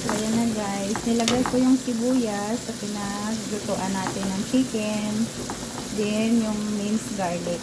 Ayan na guys, nilagay ko yung sibuyas sa pinaglutuan natin ng chicken. Then yung minced garlic.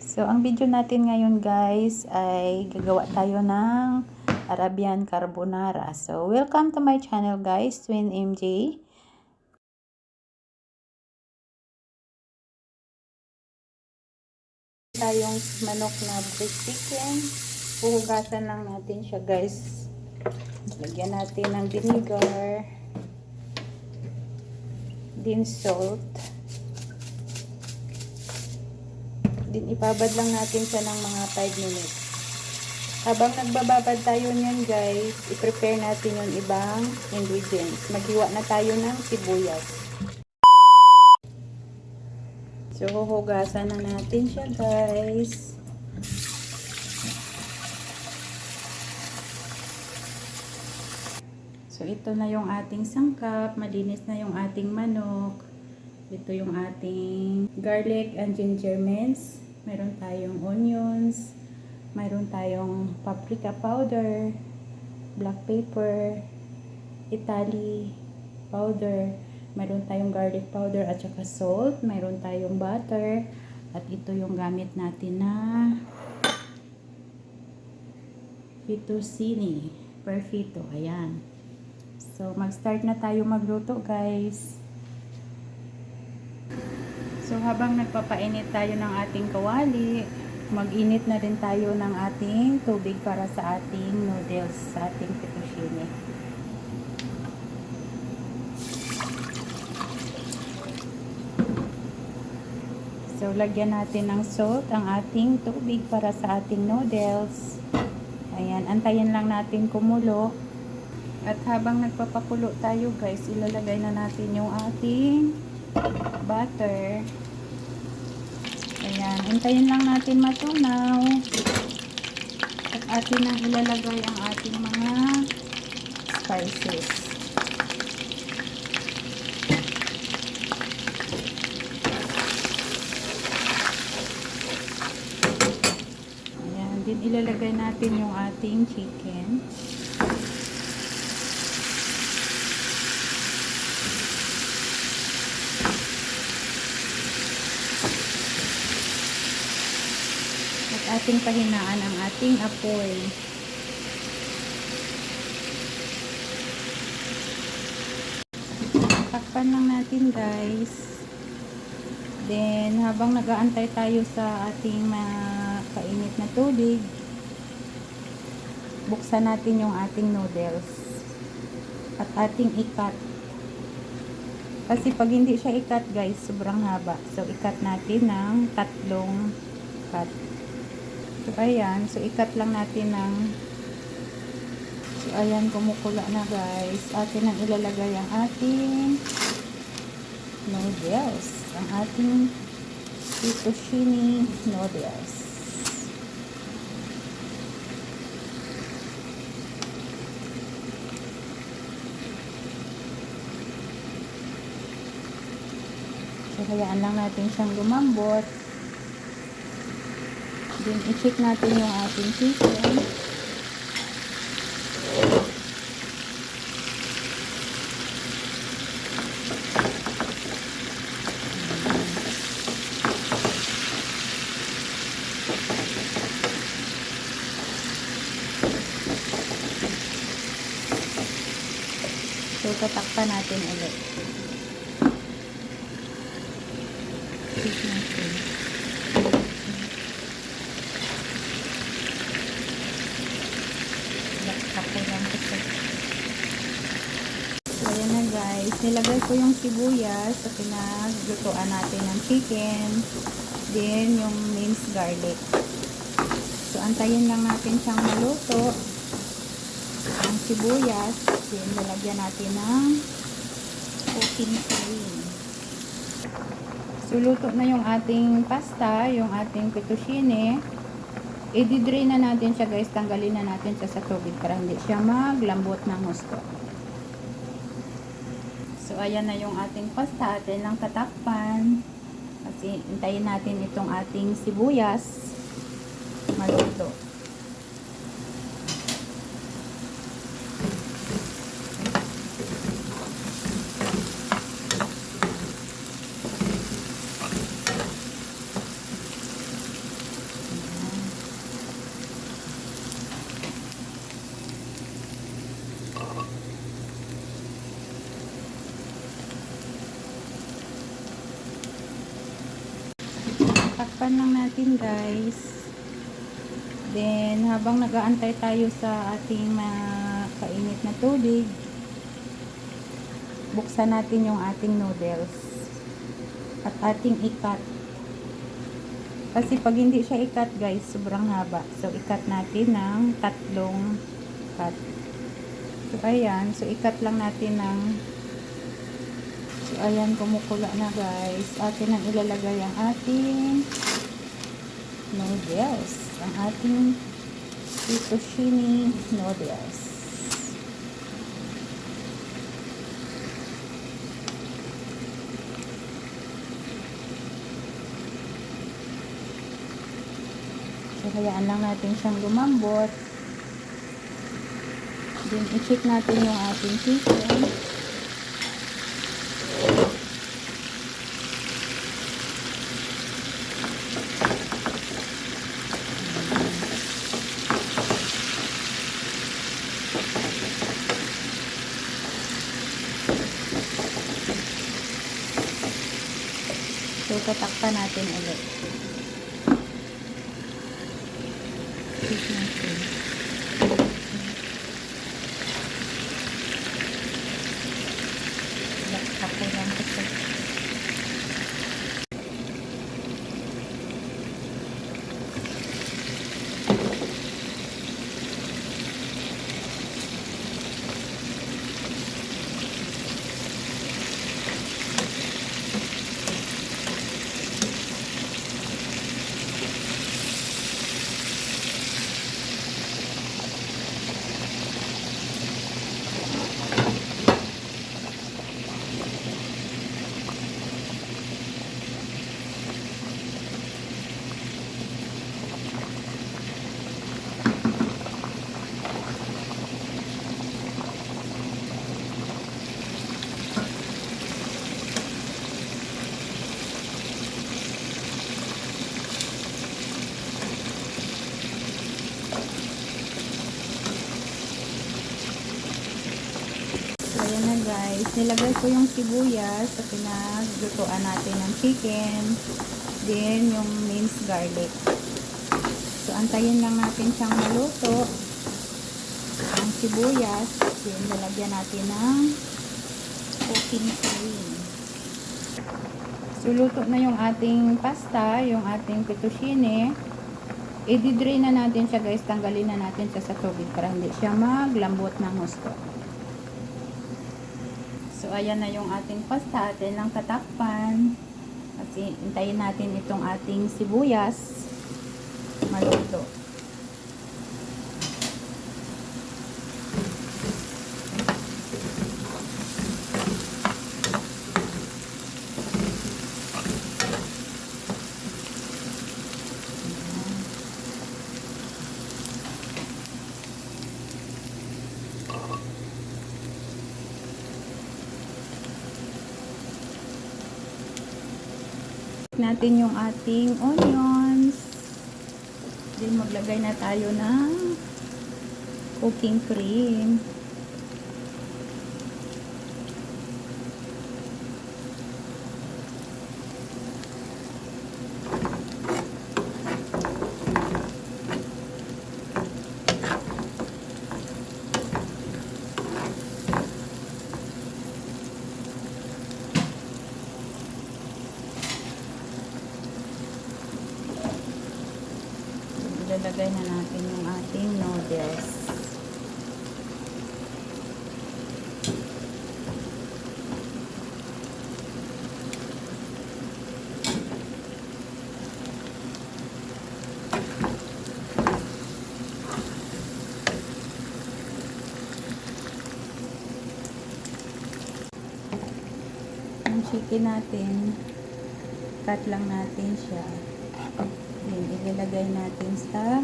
So ang video natin ngayon guys ay gagawa tayo ng Arabian Carbonara. So welcome to my channel guys, Twin MJ. Tayong manok na breast chicken. Huhugasan lang natin siya guys. Lagyan natin ng vinegar, din salt. Din ibabad lang natin siya ng mga 5 minutes. Habang nagbababad tayo niyan guys, i-prepare natin yung ibang ingredients. Maghiwa na tayo ng sibuyas. So, huhugasan na natin siya guys. So, ito na yung ating sangkap. Malinis na yung ating manok. Ito yung ating garlic and ginger mince. Meron tayong onions. Mayroon tayong paprika powder, black pepper, Italy powder, mayroon tayong garlic powder at saka salt, mayroon tayong butter, at ito yung gamit natin na fettuccine perfito. Ayan. So, mag-start na tayo magluto guys. So, habang nagpapainit tayo ng ating kawali, mag-init na din tayo ng ating tubig para sa ating noodles, sa ating fettuccine. So, lagyan natin ng salt ang ating tubig para sa ating noodles. Ayan, antayin lang natin kumulo. At habang nagpapakulo tayo guys, ilalagay na natin yung ating butter. Ayan, antayin lang natin matunaw. At atin nang ilalagay ang ating mga spices. Ayan, din ilalagay natin yung ating chicken. Ating pahinaan ang ating apoy. Takpan lang natin guys. Then habang nag-aantay tayo sa ating kainit na tubig, buksan natin yung ating noodles at ating ikat. Kasi pag hindi siya ikat guys, sobrang haba. So ikat natin ng 3 cut. So, ayan. So, ikat lang natin ng... So, ayan. Kumukula na, guys. Atin ang ilalagay ang ating noodles. Ang ating fettuccine noodles. So, hayaan lang natin siyang lumambot. Then, i-check natin yung ating chicken. So, tatakpan natin ulit. Check natin. Ayan na guys, nilagay ko yung sibuyas sa pinaglutuan natin ng chicken, then yung minced garlic. So antayin lang natin siyang maluto ang sibuyas, then lalagyan natin ng cooking cream. So luto na yung ating pasta, yung ating fettuccine. I-drain na natin siya guys, tanggalin na natin siya sa tubig para hindi siya maglambot ng gusto. So ayan na yung ating pasta. Atin lang tatakpan. Kasi hintayin natin itong ating sibuyas maluto. Takpan lang natin guys. Then habang nag-aantay tayo sa ating makainit na tubig, buksan natin yung ating noodles at ating ikat. Kasi pag hindi siya ikat guys, sobrang haba. So ikat natin ng 3 cut. So ayan, so ikat lang natin ng, so ayan, kumukula na guys. Atin ang ilalagay ang ating noodles, ang ating fettuccine noodles. So hayaan lang natin siyang lumambot. Then i-check natin yung ating chicken. So, tatakpan natin ulit. Check natin. Ako lang ito. Ayan na guys, nilagay ko yung sibuyas sa pinaglutuan natin ng chicken, then yung minced garlic. So antayin lang natin siyang maluto ang sibuyas, then lalagyan natin ng cooking cream. So luto na yung ating pasta, yung ating fettuccine. I-drain na natin siya guys, tanggalin na natin siya sa tubig para hindi siya maglambot ng gusto. So, ayan na yung ating pasta. Atin lang tatakpan. Kasi, hintayin natin itong ating sibuyas maluto. Natin yung ating onions. Then maglagay na tayo ng cooking cream. Ilalagay na natin yung ating noodles. chicken natin. Cut lang natin siya. Then, ilalagay natin sa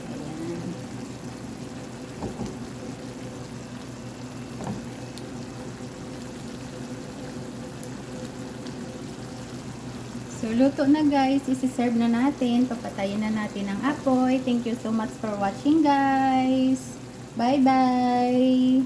ayan. So, luto na guys. Isi-serve na natin. Papatayin na natin ang apoy. Thank you so much for watching guys. Bye-bye!